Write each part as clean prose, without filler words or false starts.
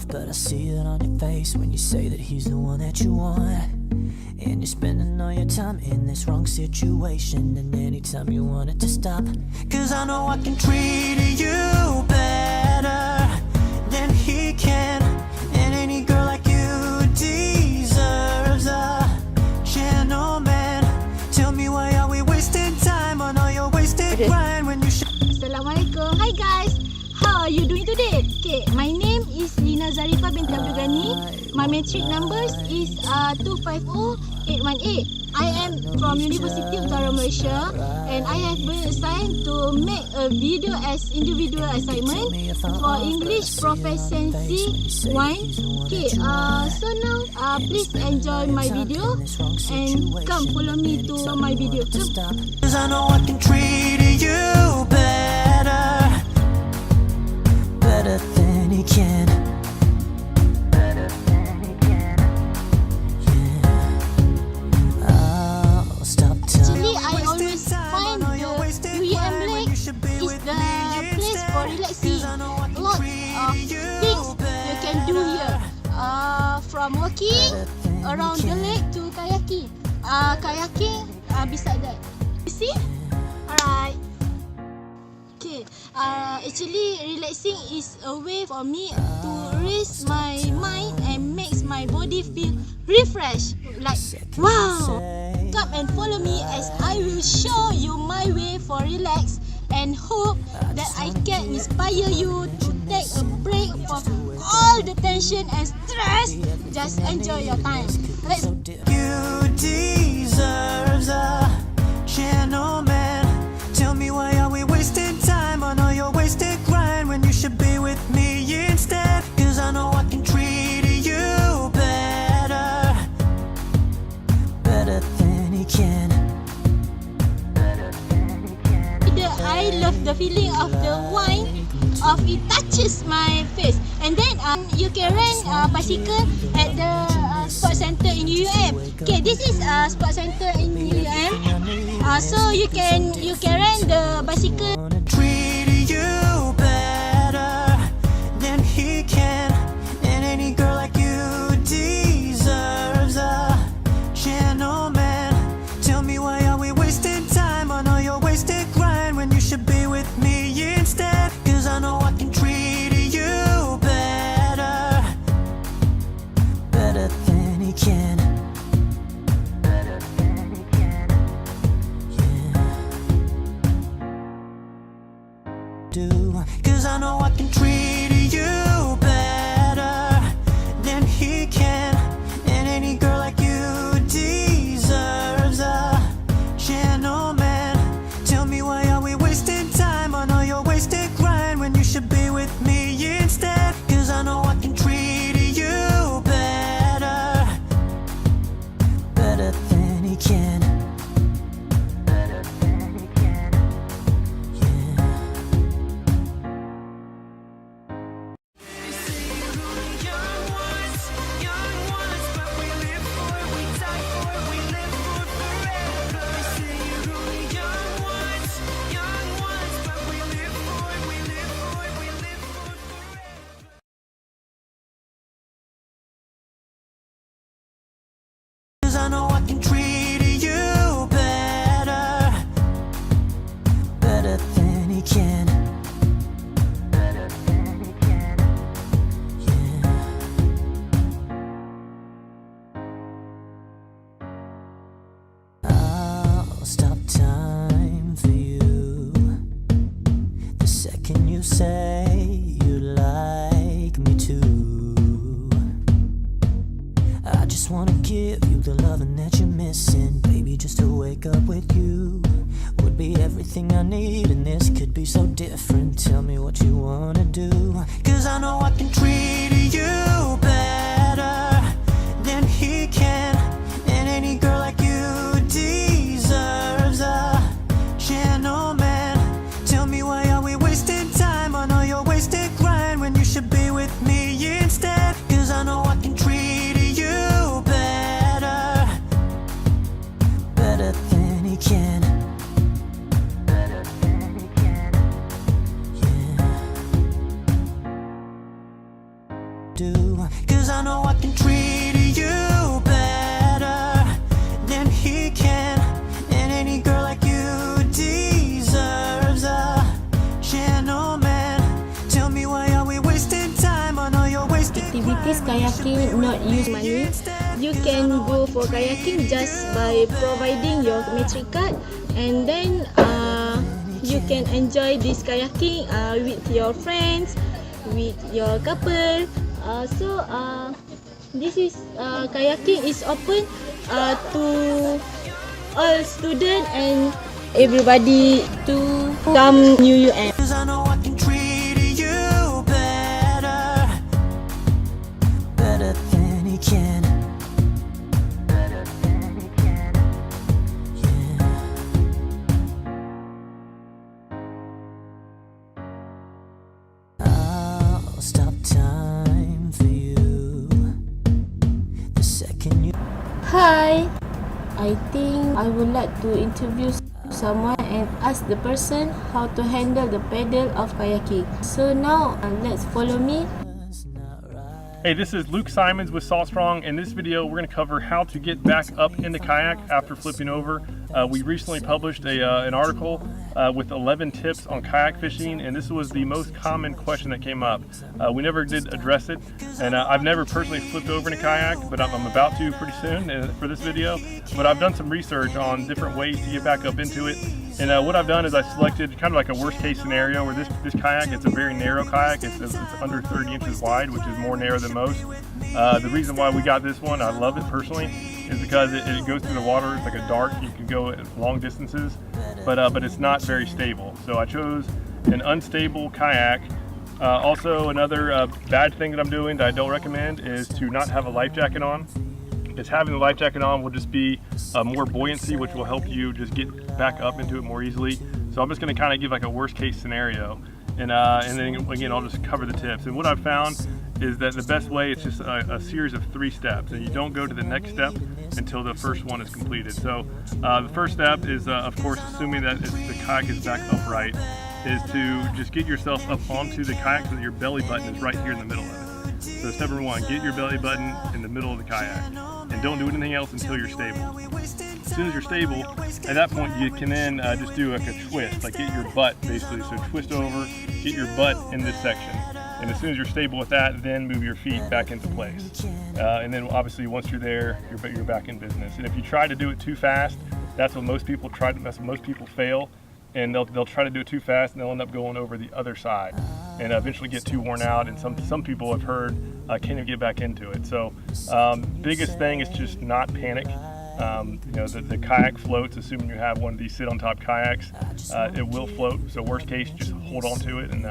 enough, but I see it on your face when you say that he's the one that you want. And you're spending all your time in this wrong situation, and anytime you want it to stop. Cause I know I can treat you better than he can, and any girl like you deserves a gentleman. Tell me, why are we wasting time on all your wasted grind when you should. Assalamualaikum. Hi guys, how are you doing today? Okay, my name is Lina Zarifa binti Abdul Ghani. My metric numbers is 250818. I am from University of Utara Malaysia, and I have been assigned to make a video as individual assignment for English Proficiency 1. Okay, so now please enjoy my video and come follow me to my video. Cause I know I can treat you better than he can. Actually, I always find the UEM Lake is the place for relaxing. A lot of things you can do here. From walking around the lake to kayaking. Kayaking beside that. You see? Alright. Okay. Actually, relaxing is a way for me to raise my mind and makes my body feel refreshed. Like, wow! Come and follow me as I will show you my way for relax, and hope that I can inspire you to take a break from all the tension and stress. Just enjoy your time. Let's go. You deserve a gentleman. Tell me, why are we wasting time on all your wasted grind when you should be with me instead? Cause I know I can treat you better than he can. I love the feeling of the wine, of it touches my face. And then you can rent a bicycle at the sports center in UUM. Okay, this is a sports center in UUM. So you can rent the bicycle. Treat you better than he can, and any girl like you deserves a gentleman. Tell me, why are we wasting time on all your wasted grind when you should be with me instead? Cause I know I can treat you better than he can. Cause I know I can treat you better than he can, and any girl like you deserves a gentleman. Tell me, why are we wasting time on all your wasted grind when you should be with me instead? Cause I know I can treat you better than he can. I know I can treat you better than he can. I'll stop time for you the second you say you like me too. I just wanna give you the loving that you're missing, baby. Just to wake up with you would be everything I need, and this could be so different. do. Cause I know I can treat you better than he can. And any girl like you deserves a gentleman. Tell me why are we wasting time? I know you're wasting Activities kayaking not use money. You can go for kayaking just by providing your metric card, and then you can enjoy this kayaking with your friends, with your couple. This is kayaking is open to all students and everybody to come New UM. Cause I know I can treat you better, better than he can. Better than he can. Yeah. I'll stop time for you the second you. Hi, I think I would like to interview someone and ask the person how to handle the pedal of kayaking. So now let's follow me. Hey, this is Luke Simons with Salt Strong. In this video, we're going to cover how to get back up in the kayak after flipping over. We recently published an article with 11 tips on kayak fishing, and this was the most common question that came up. We never did address it, and I've never personally flipped over in a kayak, but I'm about to pretty soon for this video. But I've done some research on different ways to get back up into it. And what I've done is I selected kind of like a worst case scenario where this kayak, it's a very narrow kayak. It's under 30 inches wide, which is more narrow than most. The reason why we got this one, I love it personally, is because it goes through the water. It's like a dart. You can go at long distances, but it's not very stable. So I chose an unstable kayak. Also, another bad thing that I'm doing that I don't recommend is to not have a life jacket on. Because having the life jacket on will just be more buoyancy, which will help you just get back up into it more easily. So I'm just going to kind of give like a worst case scenario, and then again I'll just cover the tips. And what I've found is that the best way is just a series of 3 steps, and you don't go to the next step until the first one is completed. So the first step is of course, assuming that the kayak is back upright, is to just get yourself up onto the kayak so that your belly button is right here in the middle of it. So step number 1, get your belly button in the middle of the kayak, and don't do anything else until you're stable. As soon as you're stable, at that point you can then just do like a twist, like get your butt basically, so twist over, get your butt in this section. And as soon as you're stable with that, then move your feet back into place. And then obviously once you're there, you're back in business. And if you try to do it too fast, that's what most people try. That's what most people fail. And they'll try to do it too fast, and they'll end up going over the other side, and eventually get too worn out. And some people I've heard can't even get back into it. So biggest thing is just not panic. You know, the kayak floats, assuming you have one of these sit on top kayaks, it will float. So worst case, just hold on to it and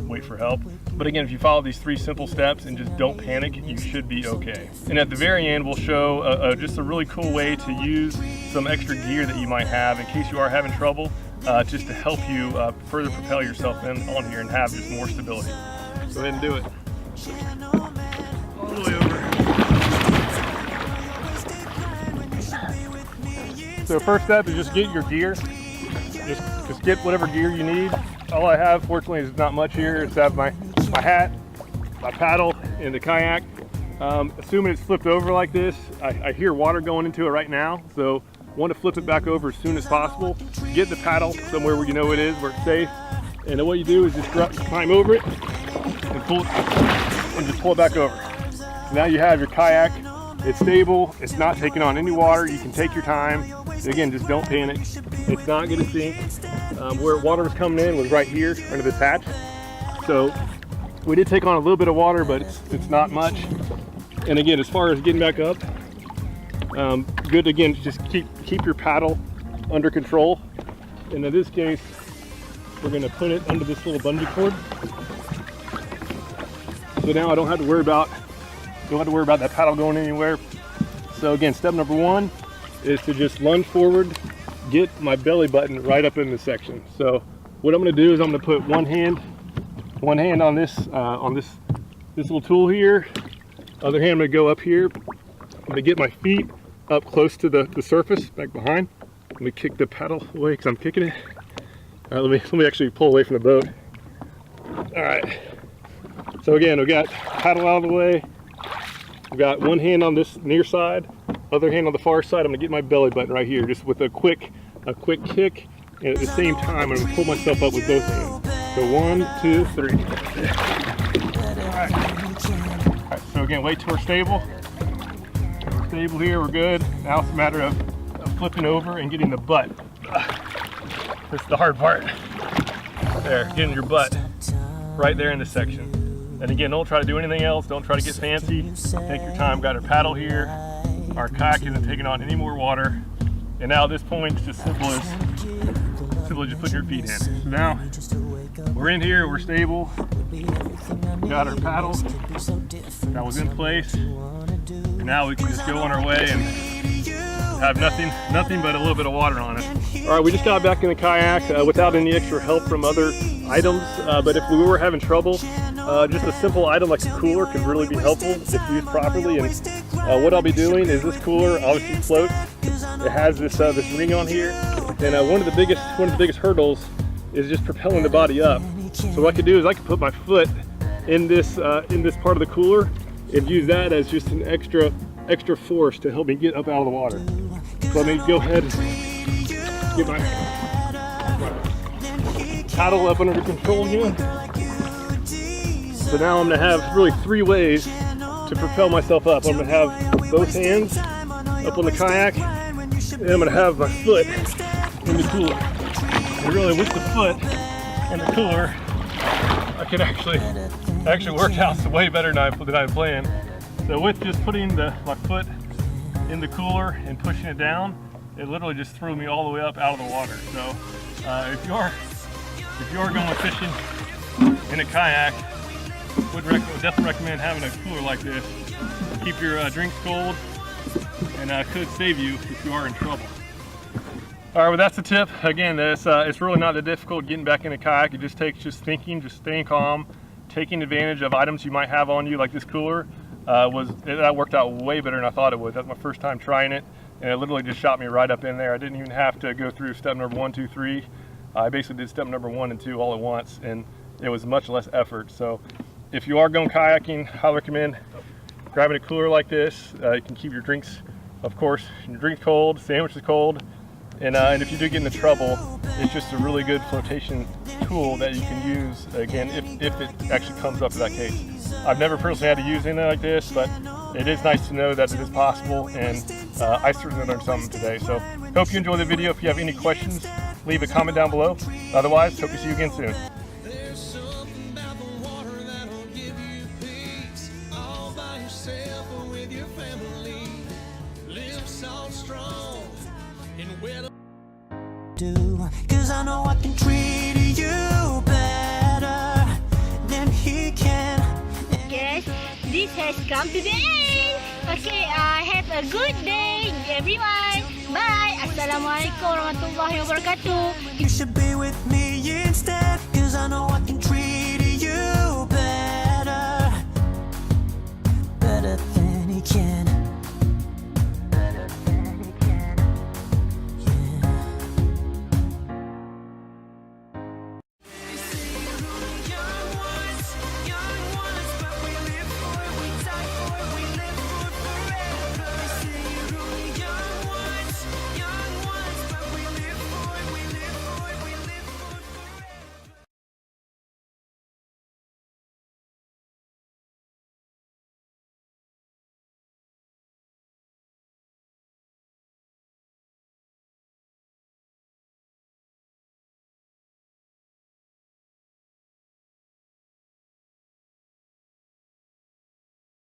wait for help. But again, if you follow these 3 simple steps and just don't panic, you should be okay. And at the very end, we'll show just a really cool way to use some extra gear that you might have in case you are having trouble, just to help you further propel yourself on here and have just more stability. Go ahead and do it. All the way over. So first step is just get your gear. Just get whatever gear you need. All I have, fortunately, is not much here. It's have my hat, my paddle, and the kayak. Assuming it's flipped over like this, I hear water going into it right now, so want to flip it back over as soon as possible. Get the paddle somewhere where you know it is, where it's safe. And then what you do is just climb over it and pull it, and just pull it back over. So now you have your kayak. It's stable. It's not taking on any water. You can take your time. Again, just don't panic. It's not going to sink. Where water was coming in was right here under this hatch. So we did take on a little bit of water, but it's not much. And again, as far as getting back up, good again, just keep your paddle under control. And in this case, we're going to put it under this little bungee cord. So now I don't have to worry about that paddle going anywhere. So again, step number 1 is to just lunge forward, get my belly button right up in this section. So what I'm going to do is I'm going to put one hand on this little tool here. Other hand I'm going to go up here. I'm going to get my feet up close to the surface, back behind. Let me kick the paddle away because I'm kicking it. All right, let me actually pull away from the boat. All right. So So again, we got paddle out of the way. We got one hand on this near side, other hand on the far side. I'm gonna get my belly button right here, just with a quick kick, and at the same time, I'm gonna pull myself up with both hands. So 1, 2, 3. All right, so again, wait till we're stable. Stable here, we're good. Now it's a matter of flipping over and getting the butt. This is the hard part. There, getting your butt right there in this section. And again, don't try to do anything else. Don't try to get fancy. Take your time. Got our paddle here. Our kayak isn't taking on any more water. And now at this point, it's just simple as just putting your feet in. So now we're in here, we're stable. Got our paddle. That was in place. And now we can just go on our way and have nothing but a little bit of water on it. All right, we just got back in the kayak without any extra help from other items, but if we were having trouble, just a simple item like a cooler could really be helpful if used properly. And what I'll be doing is this cooler obviously floats. It has this ring on here, and one of the biggest hurdles is just propelling the body up. So what I could do is I could put my foot in this part of the cooler and use that as just an extra force to help me get up out of the water. So let me go ahead and get my paddle up under control again. So now I'm gonna have really 3 ways to propel myself up. I'm gonna have both hands up on the kayak, and I'm gonna have my foot in the cooler. And really with the foot in the cooler, I could actually work out way better than I planned. So with just putting my foot in the cooler and pushing it down, it literally just threw me all the way up out of the water. So if you are going fishing in a kayak, would definitely recommend having a cooler like this. Keep your drinks cold, and could save you if you are in trouble. All right, well that's the tip. Again, it's really not that difficult getting back in a kayak. It just takes thinking, just staying calm, taking advantage of items you might have on you, like this cooler. That worked out way better than I thought it would. That's my first time trying it, and it literally just shot me right up in there. I didn't even have to go through step number 1, 2, 3. I basically did step number 1 and 2 all at once, and it was much less effort. So if you are going kayaking, I recommend grabbing a cooler like this. You can keep your drinks, of course, your drinks cold, sandwiches cold, and if you do get into trouble, it's just a really good flotation tool that you can use, again, if it actually comes up to that case. I've never personally had to use anything like this, but it is nice to know that it is possible, and I certainly learned something today. So hope you enjoyed the video. If you have any questions, leave a comment down below. Otherwise, hope to see you again soon. Cause I know I can treat you better than he can. Yes, this has come to the end. Okay, have a good day, everyone. Bye. Assalamualaikum warahmatullahi wabarakatuh. You should be with me instead, cause I know I can treat